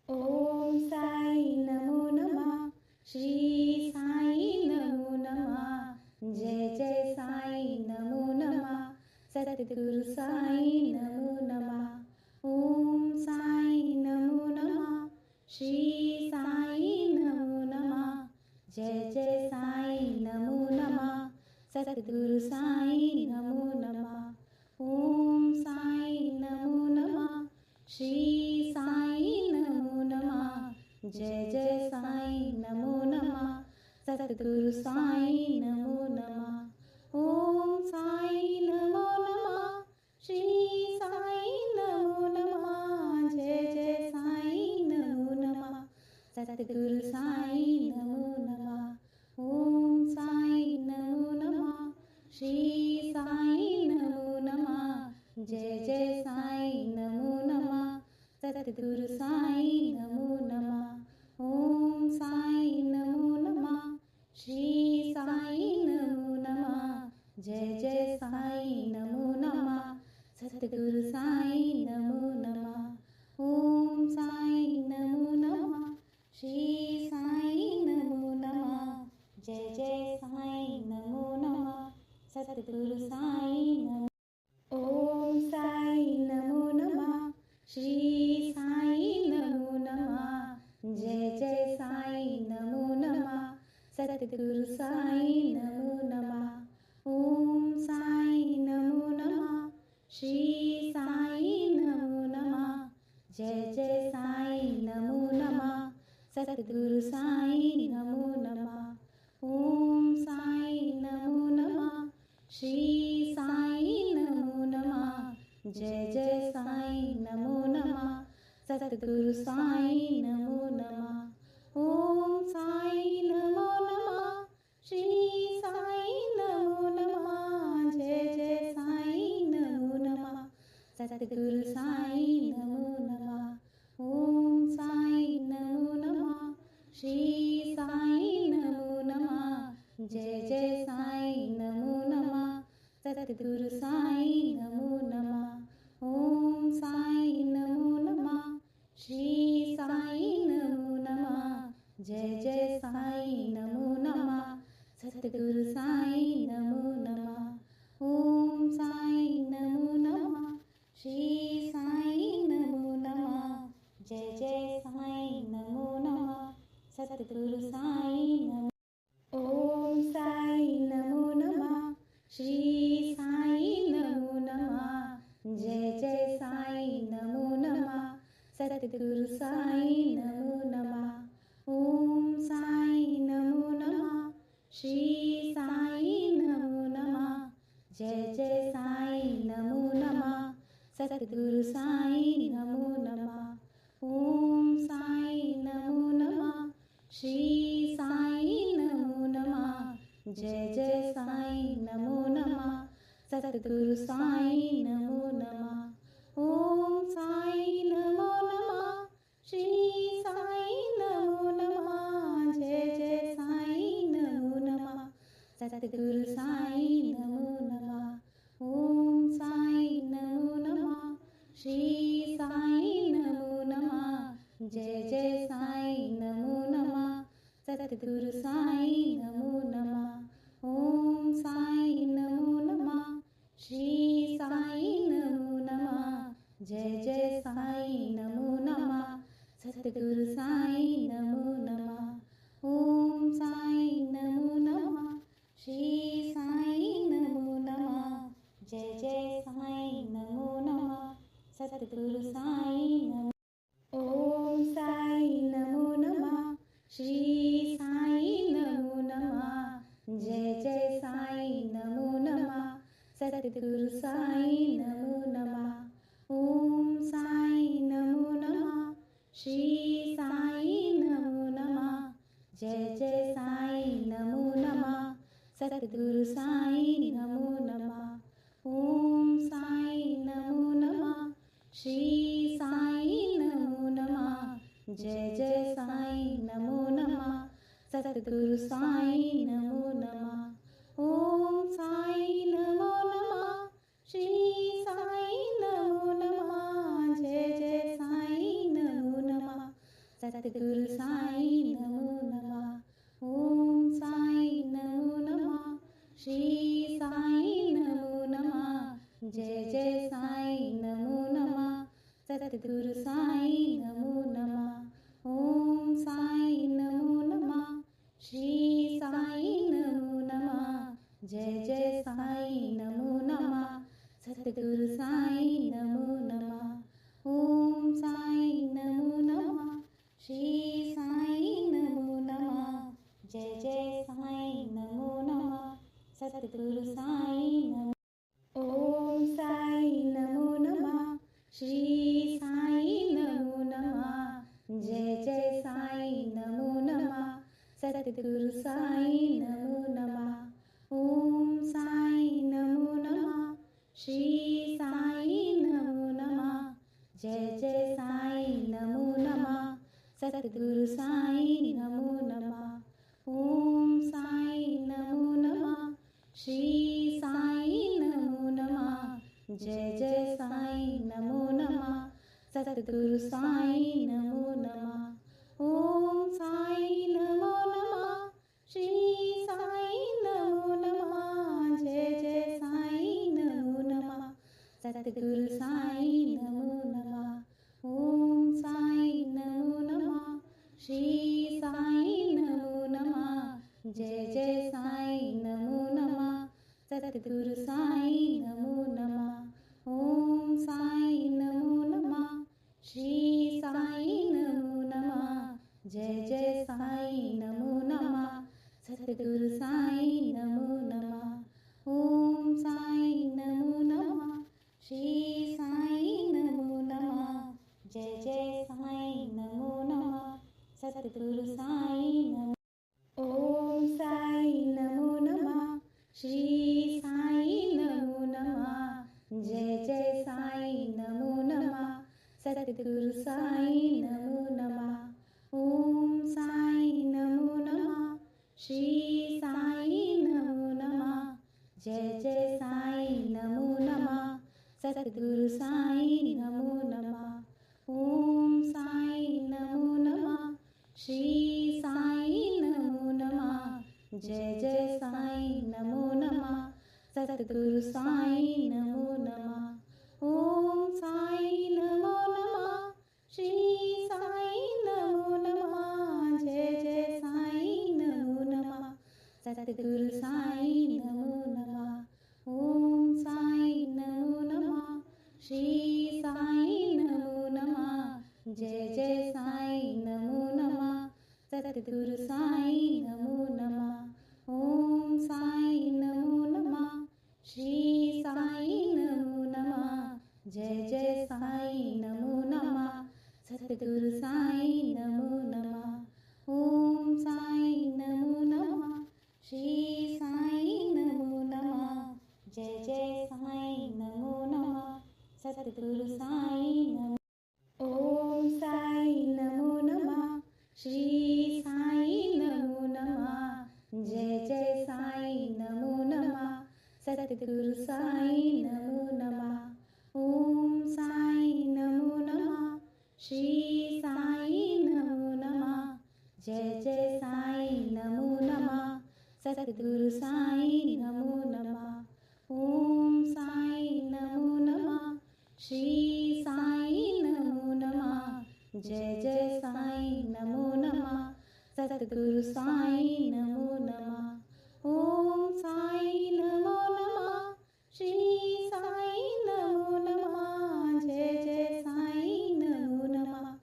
ओम साई नमो नमः। श्री साई नमो नमः। जय जय साई नमो नमः। सद्गुरु साई नमो नमः। ओम साई नमो नमः। श्री साई नमो नमः। जय जय साई नमो नमः। सद्गुरु साई नमो नमः। ओम साई नमो नमः। श्री साई नमो नमः। जय जय साई नमो नमः। सद्गुरु साई नमो नमः। ओम साई नमो नमः। श्री साई नमो नमः। जय जय साई नमो नमः। सद्गुरु साई नमो नमः। ओम साई नमो नमः। श्री साई नमो नमः। जय जय साई नमो नमः। सद्गुरु साई नमो नमः। ओम साई नमो नमः। श्री साई नमो नमः। जय जय साई नमो नमः। सद्गुरु साई नमो नमः। ओम साई नमो नमः। श्री साई नमो नमः। जय जय साई नमो नमः। सद्गुरु साई नमो। ओम साई नमो नमः। श्री साई नमो नमः। जय जय साई नमो नमः। सद्गुरु साई नमो नमः। ओम साई नमो नमः। श्री साई नमो नमः। जय जय साई नमो नमः। सद्गुरु साई नमो नमः। ओम साई नमो नमः। श्री साई नमो नमः। जय जय साई नमो नमः। सद्गुरु साई नमो नमः। ओम साई नमो नमः। श्री साई नमो नमः। जय जय साई नमो नमः। सद्गुरु साई नमो नमः। ओम साई नमो नमः। श्री साई नमो नमः। जय जय साई नमो नमः। सद्गुरु साई नमो नमः। ओम साई नमो नमः। श्री साई नमो नमः। जय जय साई नमो नमः। सद्गुरु साई नमो नमः। ओम साई नमो नमः। श्री साई नमो नमः। जय जय साई नमो नमः। सद्गुरु साई नमो। ओम साई नमो नमः। श्री साई नमो नमः। जय जय साई नमो नमः। सद्गुरु साई नमो नमः। ओम साई नमो नमः। श्री साई नमो नमः। जय जय साई नमो नमः। सद्गुरु साई नमो नमः। ओम साई नमो नमः। श्री साई नमो नमः। जय जय साई नमो नमः। सद्गुरु साई नमो नमः। ओम साई नमो नमः। श्री साई नमो नमः। जय जय साई नमो नमः। सद्गुरु साई नमो नमः। ओम साई नमो नमः। श्री साई नमो नमः। जय जय साई नमो नमः। सद्गुरु साई नमो नमः। ओम साई नमो नमः। श्री साई नमो नमः। जय जय साई नमो नमः। सद्गुरु साई नमो नमः। ओम साई नमो नमः। श्री साई नमो नमः। जय जय साई नमो नमः। सद्गुरु साई नमो। ओम साई नमो नमः। श्री साई नमो नमः। जय जय साई नमो नमः। सद्गुरु साई नमो नमः। ओम साई नमो नमः। श्री साई नमो नमः। जय जय साई नमो नमः। सद्गुरु साई नमो नमः। ओम साई नमो नमः। श्री साई नमो नमः। जय जय साई नमो नमः। सद्गुरु साई नमो नमः। ओम साई नमो नमः। श्री साई नमो नमः। जय जय साई नमो नमः। सद्गुरु साईं नमो नमः। ओम साईं नमो नमः। श्री साईं नमो नमः। जय जय साईं नमो नमः। सद्गुरु साईं नमो नमः। ओम साईं नमो नमः। श्री साईं नमो नमः। जय जय साईं नमो नमः। सद्गुरु साईं नमो नमः। ओम साईं नमो नमः। श्री साईं नमो नमः। जय जय साईं नमो नमः। सद्गुरु साईं नमो। ओम साईं नमो नमः। श्री साईं नमो नमः। जय जय साईं नमो नमः। सद्गुरु साईं नमो नमः। ओम साईं नमो नमः। श्री साईं नमो नमः। जय जय साईं नमो नमः। सद्गुरु साईं नमो नमः। ओम साईं नमो नमः। श्री साईं नमो नमः। जय जय साईं नमो नमः। सद्गुरु साईं नमो नमः। ओम साईं नमो नमः। श्री साईं नमो नमः। जय जय साईं नमो नमः। सद्गुरु साईं नमो नमः। ओम साईं नमो नमः। श्री साईं नमो नमः। जय जय साईं नमो नमः। सद्गुरु साईं नमो नमः। ओम साईं नमो नमः। श्री साईं नमो नमः। जय जय साईं नमो नमः। सद्गुरु साईं नमो नमः। ओम साईं नमो नमः। श्री साईं नमो नमः। जय जय साईं नमो नमः। सद्गुरु साईं नमो। ओम साईं नमो नमः। श्री साईं नमो नमः। जय जय साईं नमो नमः। सद्गुरु साईं नमो नमः। ओम साईं नमो नमः। श्री साईं नमो नमः। जय जय साईं नमो नमः। सद्गुरु साईं नमो नमः। ओम साईं नमो नमः। श्री साईं नमो नमः। जय जय साईं नमो नमः। सद्गुरु साईं नमो नमः। ओम साईं नमो नमः। श्री साईं नमो नमः। जय जय साईं नमो नमः। सद्गुरु साईं नमो नमः। ओम साईं नमो नमः। श्री साईं नमो नमः। जय जय साईं नमो नमः। सद्गुरु साईं नमो नमः। ओम साईं नमो नमः। श्री साईं नमो नमः। जय जय साईं नमो नमः। सद्गुरु साईं नमो नमः। ओम साईं नमो नमः। श्री साईं नमो नमः। जय जय साईं नमो नमः। सद्गुरु साईं नमो। ओम साईं नमो नमः। श्री साईं नमो नमः। जय जय साईं नमो नमः। सद्गुरु साईं नमो नमः। ओम साईं नमो नमः। श्री साईं नमो नमः। जय जय साईं नमो नमः। सद्गुरु साईं नमो नमः। ओम साईं नमो नमः। श्री साईं नमो नमः। जय जय साईं नमो नमः। सद्गुरु साईं नमो नमः। ओम साईं नमो नमः। श्री साईं नमो नमः। जय जय साईं नमो नमः।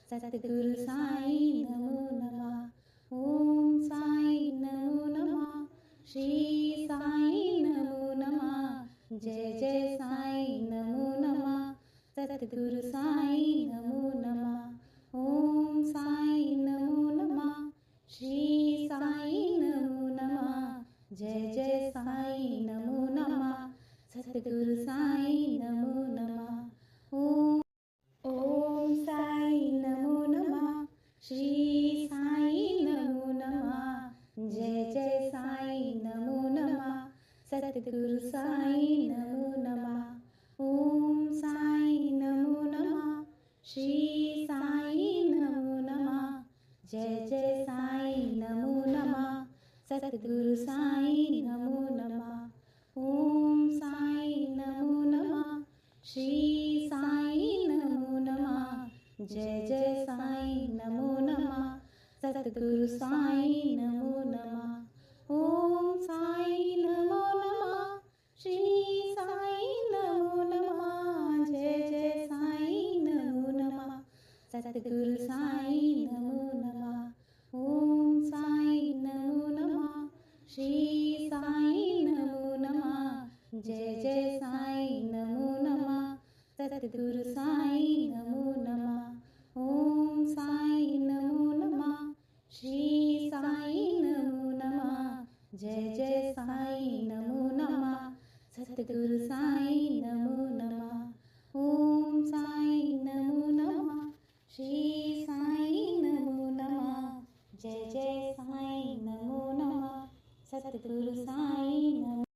सद्गुरु साईं नमो नमः। ओम साईं नमो नमः। श्री साईं नमो नमः। जय जय साईं नमो नमः। सद्गुरु साईं नमो नमः। ओम साईं नमो नमः। श्री साईं नमो नमः। जय जय साईं नमो नमः। सद्गुरु साईं नमो नमः। ओम साईं नमो नमः। श्री साईं नमो नमः। जय जय साईं नमो नमः। सद्गुरु साईं नमो नमः। ओम साईं नमो नमः। श्री साईं नमो नमः। जय जय साईं नमो नमः सतगुरु साईं नमो नमः ओम साईं नमो नमः श्री साईं नमो नमः जय जय साईं नमो नमः सतगुरु साईं नमो नमः ओम साईं नमो नमः श्री साईं नमो नमः जय जय साईं नमो नमः सतगुरु साईं नमो नमः ओम साईं नमो नमः श्री साईं नमो नमः जय जय साईं नमो नमः सतगुरु साईं नमो नमः ओम साईं नमो नमः श्री साईं नमो नमः जय जय साईं नमो नमः सतगुरु साईं नमो नमः ओम साईं नमो नमः श्री साईं नमो नमः जय जय साईं नमो नमः सतगुरु साईं नमो